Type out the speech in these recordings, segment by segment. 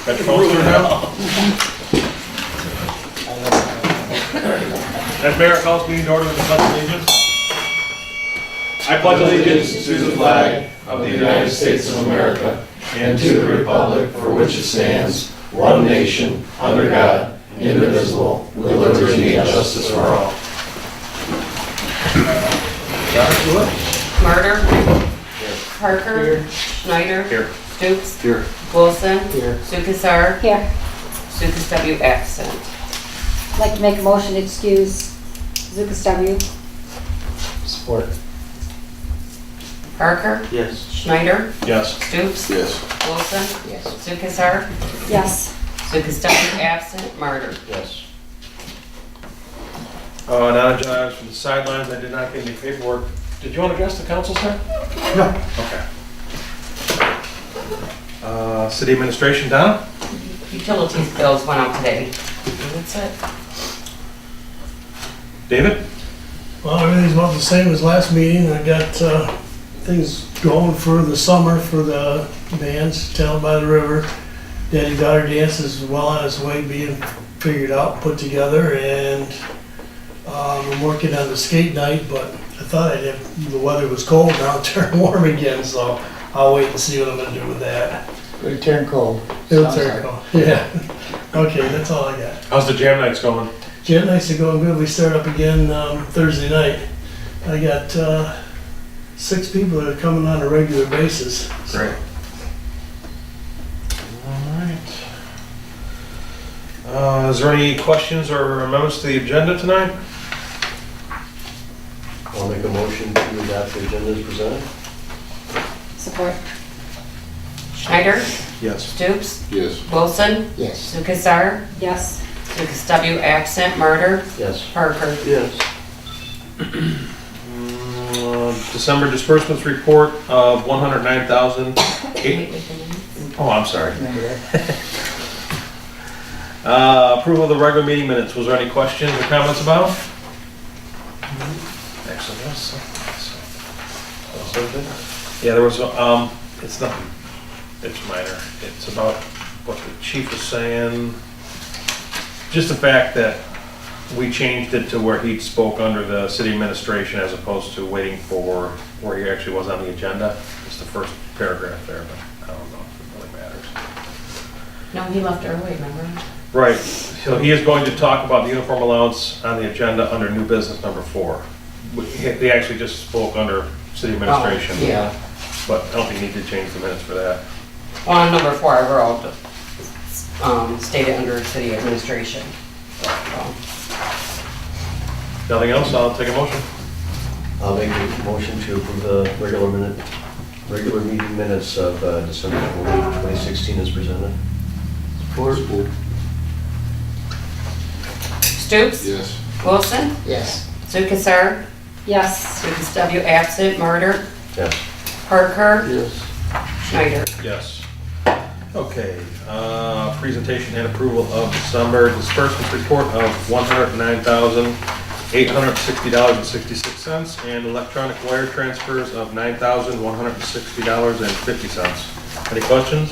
Got your phone sorted out? As mayor calls meeting to order with the pledge of allegiance. I pledge allegiance to the flag of the United States of America and to the republic for which it stands, one nation, under God, indivisible, with liberty and justice for all. Murder. Parker. Schneider. Here. Stoops. Here. Wilson. Here. Sukasar. Here, Sukas W. absent. I'd like to make a motion to excuse Zukas W. Support. Parker. Yes. Schneider. Yes. Stoops. Yes. Wilson. Yes. Sukasar. Yes. Sukas W. absent. Murder. Yes. Now, John, from the sidelines, I did not get any paperwork. Did you want to address the council, sir? No. Okay. City administration, Donna? Utilities bills went out today. That's it. David? Well, everything's about the same as last meeting. I got things going for the summer for the bands, Town by the River. Daddy-daughter dance is well on its way being figured out, put together, and I'm working on the skate night, but I thought I'd have, the weather was cold, now it turned warm again, so I'll wait and see what I'm gonna do with that. It'll turn cold. It'll Sounds turn like. cold, yeah. Okay, that's all I got. How's the jam nights going? Jam nights are going good. We start up again Thursday night. I got 6 people that are coming on a regular basis. So, Great. All right. Is there any questions or amendments to the agenda tonight? I'll make a motion to adopt the agenda as presented. Support. Schneider. Yes. Stoops. Yes. Wilson. Yes. Sukasar. Yes. Sukas W. absent. Murder. Yes. Parker. Yes. December disbursements report of $109,000. Oh, I'm sorry. Remember that? Approval of the regular meeting minutes. Was there any questions or comments about? Actually, yes. Yeah, there was, it's nothing, it's minor. It's about what the chief was saying. Just the fact that we changed it to where he spoke under the city administration as opposed to waiting for where he actually was on the agenda. It's the first paragraph there, but I don't know if it really matters. No, he left early, remember? Right, so he is going to talk about the uniform allowance on the agenda under new business number 4. They actually just spoke under city administration. Oh, yeah. But I don't think you need to change the minutes for that. Well, on number 4, I wrote, stated under city administration. So, Nothing else, I'll take a motion. I'll make a motion to approve the regular meeting minutes of December 28, 2016 as presented. Support. Stoops? Yes. Wilson? Yes. Sukasar? Yes. Sukas W. absent. Murder? Yes. Parker? Yes. Schneider? Yes. Okay, presentation and approval of December disbursements report of $109,860.66 and electronic wire transfers of $9,160.50. Any questions?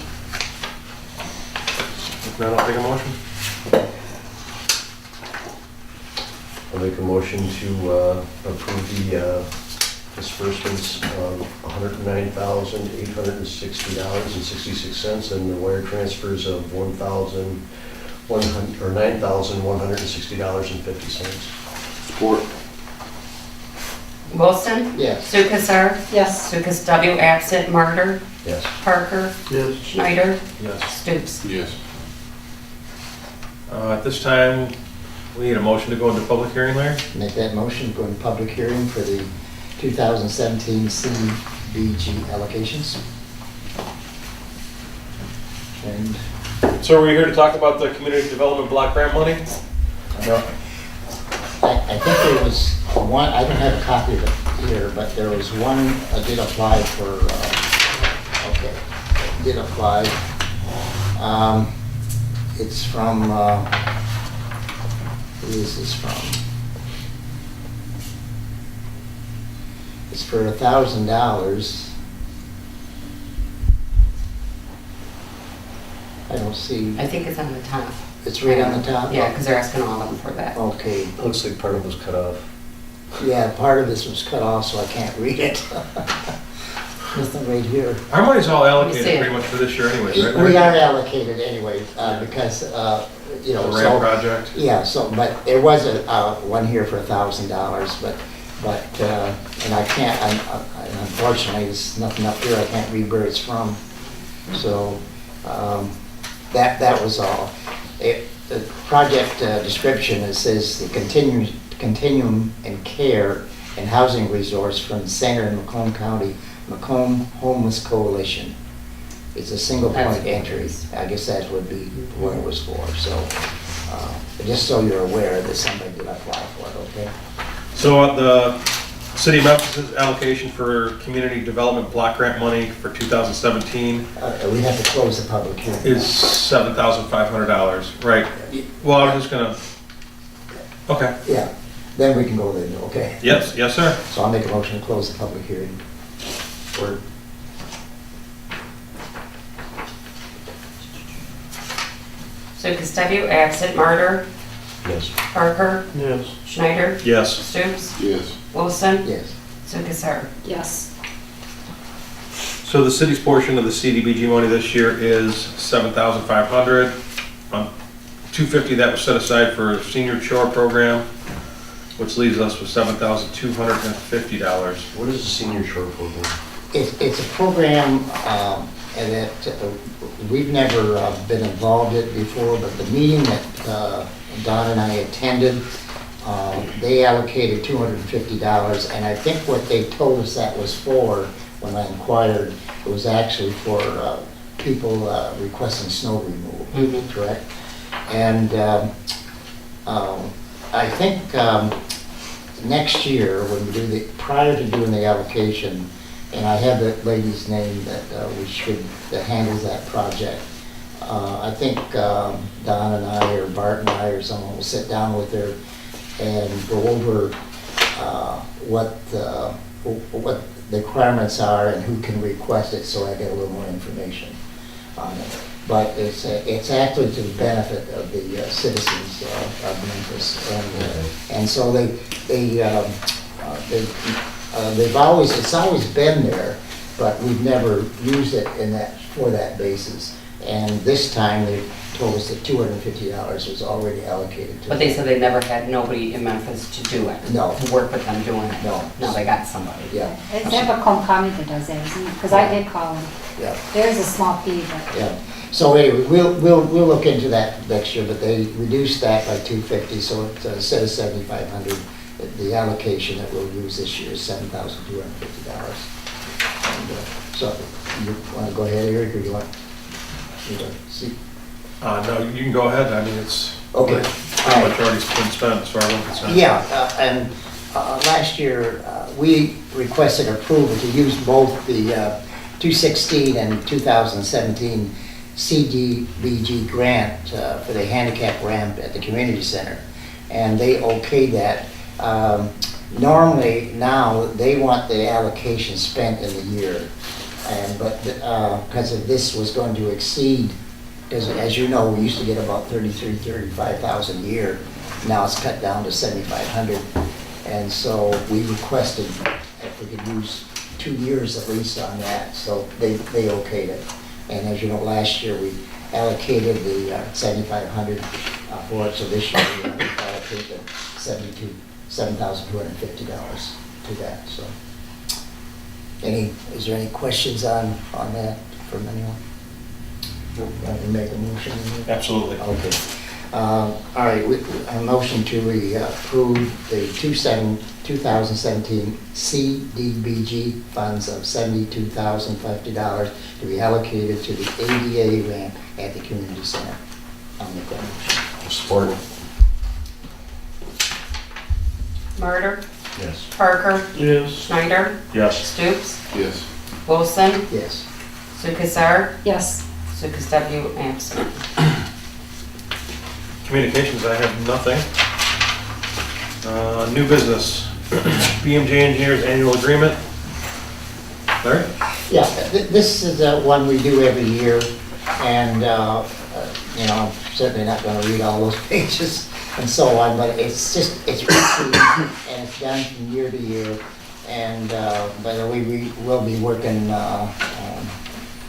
If not, I'll take a motion. I'll make a motion to approve the disbursements of $109,860.66 and the wire transfers of $9,160.50. Support. Wilson? Yes. Sukasar? Yes. Sukas W. absent. Murder? Yes. Parker? yes. Schneider? Yes. Stoops? Yes. At this time, we need a motion to go into public hearing, Larry? Make that motion, go in public hearing for the 2017 CDBG allocations. And So we're here to talk about the community development block grant money? I think there was one, I don't have a copy of it here, but there was one I did apply for, okay, did apply. It's from, who is this from? It's for $1,000. I don't see, I think it's on the top. it's right on the top? Yeah, because they're asking all of them for that. Okay, Looks like part of it was cut off. yeah, part of this was cut off, so I can't read it. Nothing right here. Our money's all see allocated it. pretty much for this year anyways, right? We are allocated anyway, because, you know, The ramp so, project. yeah, so, but there was one here for $1,000, but, and I can't, unfortunately, there's nothing up here, I can't read where it's from. So, that was all. The project description, it says the continuum and care and housing resource from Sanger and Macomb County, Macomb Homeless Coalition. It's a single point That's- entry. I guess that would be what it was for, so, just so you're aware that somebody did apply for it, okay? So the City of Memphis' allocation for community development block grant money for 2017 We have to close the public hearing. is $7,500, right? Well, I was just gonna, okay. Yeah, then we can go there, okay? Yes, yes, sir. So I'll make a motion to close the public hearing. Or So Castillo, absent. Martyr, yes. Parker, Yes. Schneider, Yes. Stoops, Yes. Wilson, Yes. Sukasar. Yes. So the city's portion of the CDBG money this year is $7,500. 250 that was set aside for a senior chore program, which leaves us with $7,250. What is the senior short program? It's a program that we've never been involved in before, but the meeting that Don and I attended, they allocated $250, and I think what they told us that was for, when I inquired, it was actually for people requesting snow removal, correct? And I think next year, when we do prior to doing the allocation, and I have the lady's name that that handles that project. I think Don and I, or Bart and I, or someone will sit down with her and go over what the requirements are and who can request it, so I get a little more information on it. But it's actually to the benefit of the citizens of Memphis, and so it's always been there, but we've never used it for that basis. And this time, they told us that $250 was already allocated to it. But they said they never had nobody in Memphis to do it. No. To work with them doing it. No. Now they got somebody. Yeah, It's Macomb County that does that, isn't it? Because I did call them. yeah, There is a small fee, but yeah. So anyway, we'll look into that next year, but they reduced that by $250, so instead of $7,500, the allocation that we'll use this year is $7,250. So, you want to go ahead, Eric, or you want me to see? No, you can go ahead. I mean, it's Okay. pretty much already been spent as far as I'm concerned. Yeah, and last year, we requested approval to use both the 2016 and 2017 CDBG grant for the handicap ramp at the community center, and they okayed that. Normally, now, they want the allocation spent in the year, but because of this was going to exceed, as you know, we used to get about 35,000 a year. Now it's cut down to 7,500, and so we requested if we could use 2 years at least on that, so they okayed it. And as you know, last year we allocated the 7,500 for it, so this year we allocated $7,250 to that, so. Is there any questions on that from anyone? Want to make a motion? Absolutely. Okay. All right, a motion to approve the 2017 CDBG funds of $72,050 to be allocated to the ADA ramp at the community center. I'll make that motion. Support. Martyr, Yes. Parker, Yes. Schneider, Yes. Stoops, Yes. Wilson, Yes. Sukasar, yes. Sukasar, absent. Communications, I have nothing. New business, BMJ Engineers Annual Agreement. Larry? Yeah, this is one we do every year, and you know, I'm certainly not gonna read all those pages and so on, but it's just, it's routine, and it's done from year to year. And, by the way, we will be working,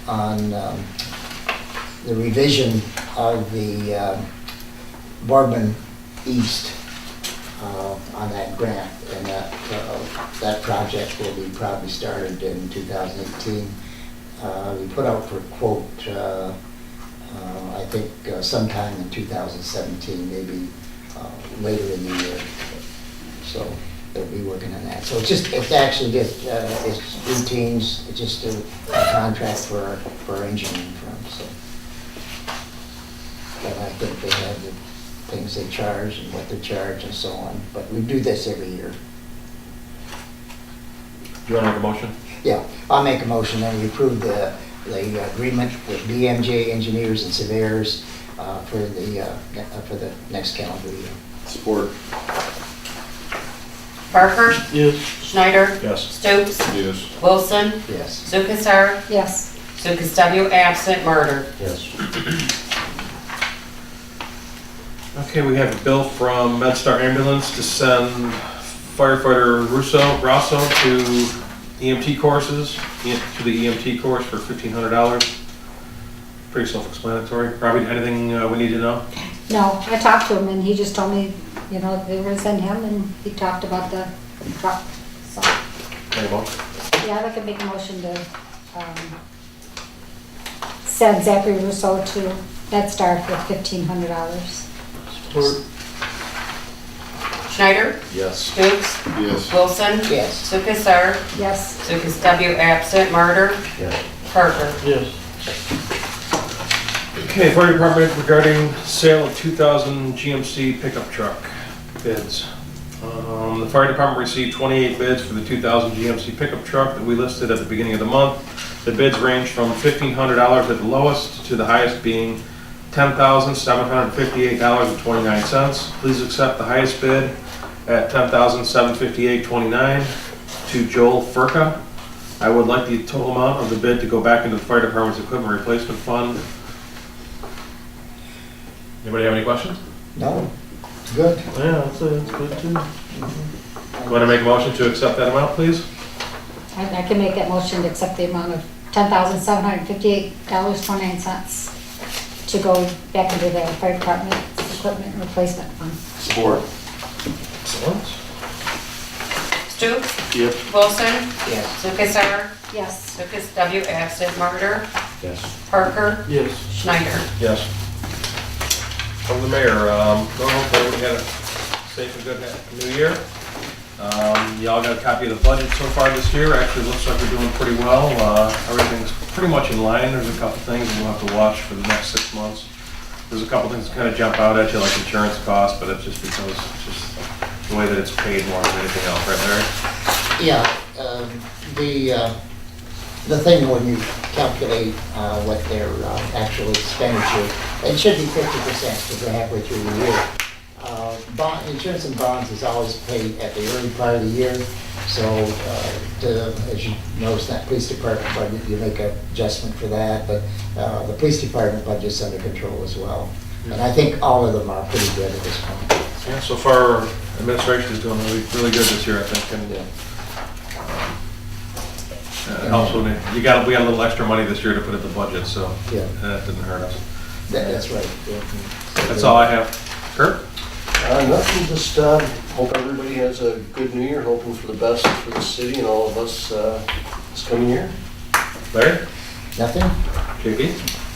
on, the revision of the, Boardman East, on that grant, and that project will be probably started in 2018. We put out for quote, I think sometime in 2017, maybe later in the year. So they'll be working on that. So it's actually just, it's routines, it's just a contract for our engineering firm, so. But I think they have the things they charge and what they charge and so on, but we do this every year. Do you want to make a motion? Yeah, I'll make a motion that we approve the agreement with BMJ Engineers and Surveyors for the next calendar year. Support. Parker, Yes. Schneider, Yes. Stokes, Yes. Wilson, Yes. Lukasar, Yes. LukasW absent, Murder. Yes. Okay, we have a bill from MedStar Ambulance to send firefighter Rosso to EMT courses, to the EMT course for $1,500. Pretty self-explanatory. Probably anything we need to know? No, I talked to him and he just told me, you know, they were gonna send him and he talked about the truck, so. Any motion? Yeah, I'd like to make a motion to, send Zachary Russo to MedStar for $1,500. Support. Schneider, Yes. Stokes, Yes. Wilson, Yes. Lukasar, Yes. LukasW absent, Murder. Yes. Parker. Yes. Okay, fire department regarding sale of 2000 GMC pickup truck bids. The fire department received 28 bids for the 2000 GMC pickup truck that we listed at the beginning of the month. The bids range from $1,500 at the lowest to the highest being $10,758.29. Please accept the highest bid at $10,758.29 to Joel Furka. I would like the total amount of the bid to go back into the fire department's equipment replacement fund. Anybody have any questions? No? Good. Yeah, that's good too. Want to make a motion to accept that amount, please? I can make that motion to accept the amount of $10,758.29 to go back into the fire department's equipment replacement fund. Support. Excellent. Stokes, Yes. Wilson, Yes. Lukasar, Yes. LukasW absent, Murder. Yes. Parker, Yes. Schneider. Yes. From the mayor, hopefully everybody had a safe and good new year. Y'all got a copy of the budget so far this year. Actually, looks like we're doing pretty well. Everything's pretty much in line. There's a couple things we'll have to watch for the next 6 months. There's a couple things that kind of jump out at you, like insurance costs, but it's just because it's just the way that it's paid more than anything else, right, Larry? Yeah, the thing when you calculate what their actual expenditure, it should be 50% because they're halfway through the year. Insurance and bonds is always paid at the early part of the year, so as you notice, that police department budget, you make an adjustment for that, but the police department budget's under control as well. And I think all of them are pretty good at this point. Yeah, so far, administration is doing really good this year, I think, and it helps when we got a little extra money this year to put in the budget, so Yeah. that didn't hurt us. That's right. Yeah. That's all I have. Kurt? Nothing, just hope everybody has a good new year, hoping for the best for the city and all of us this coming year. Larry? Nothing? JP?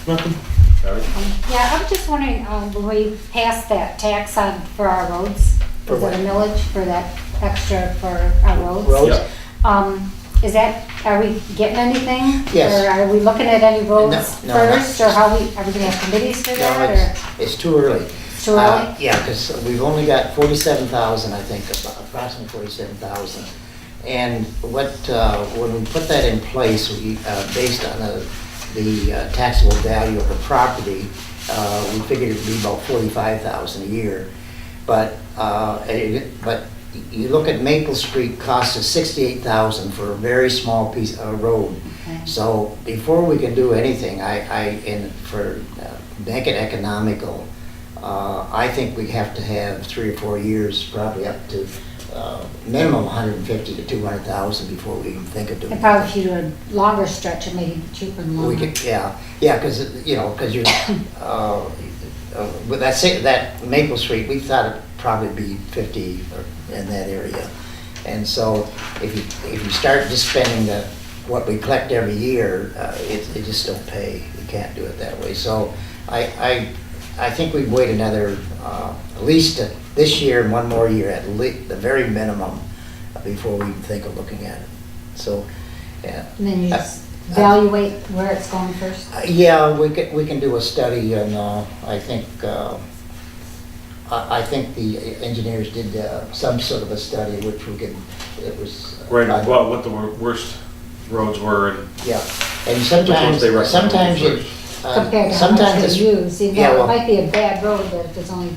Nothing. Gary? Yeah, I was just wondering, when we passed that tax on for our roads, For is it a what? millage for that extra for our roads? Roads? Yeah. Is that, are we getting anything? Yes. Or are we looking at any roads No, first, or are we gonna have committees for No, that, or it's too early. it's too early? Yeah, because we've only got 47,000, I think, approximately 47,000. And when we put that in place, we, based on the taxable value of the property, we figured it'd be about 45,000 a year. But you look at Maple Street, cost us 68,000 for a very small piece of road. Okay. So before we can do anything, make it economical, I think we have to have 3 or 4 years, probably up to minimum 150 to 200,000 before we even think of doing And it. probably if you do a longer stretch, it may be cheaper and We longer. could, yeah, because, because you're, with that Maple Street, we thought it'd probably be 50 or in that area. And so if you start just spending what we collect every year, it just don't pay. You can't do it that way. So I think we'd wait another, at least this year and one more year, at least, the very minimum, before we even think of looking at it. So, yeah. And then you just evaluate where it's going first. Yeah, we can do a study, and I think the engineers did some sort of a study, which it was. Right, well, what the worst roads were, and Yeah, and ones they recommend sometimes you, Compared to how sometimes much it's, they use, you yeah, know, well- it might be a bad road, but if there's only,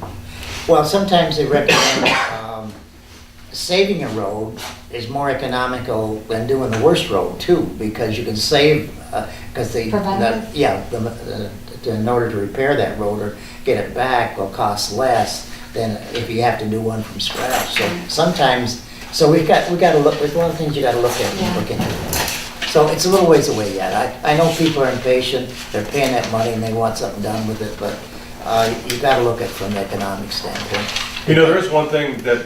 well, sometimes they recommend, saving a road is more economical than doing the worst road too, because you can save, because Preventative? in order to repair that road or get it back will cost less than if you have to do one from scratch. So sometimes, we got to look, there's one of the things you got to look at when you look into it. So it's a little ways away yet. I know people are impatient, they're paying that money and they want something done with it, but you got to look at it from an economic standpoint. there is one thing that,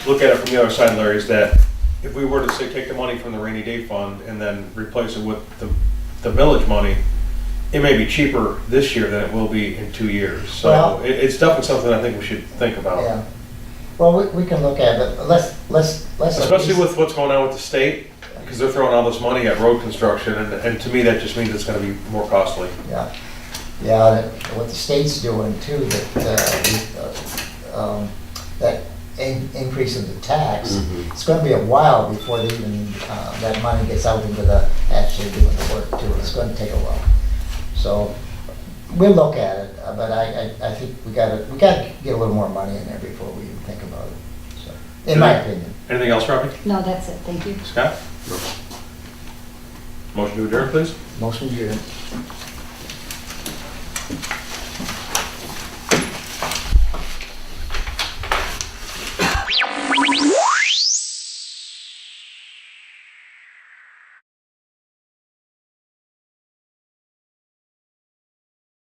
look at it from the other side, Larry, is that if we were to say, take the money from the rainy day fund and then replace it with the village money, it may be cheaper this year than it will be in 2 years. So Well- it's definitely something I think we should think about. Yeah. Well, we can look at it, but let's. Especially with what's going on with the state, because they're throwing all this money at road construction, and to me, that just means it's gonna be more costly. Yeah, yeah, what the state's doing too, that increase of the tax, Mhm. it's gonna be a while before they even, that money gets out into actually doing the work too. It's gonna take a while. So, we'll look at it, but I think we gotta get a little more money in there before we even think about it, so, in my opinion. Anything else, Robbie? no, that's it, thank you. Scott? Motion to adjourn, please? Motion adjourned.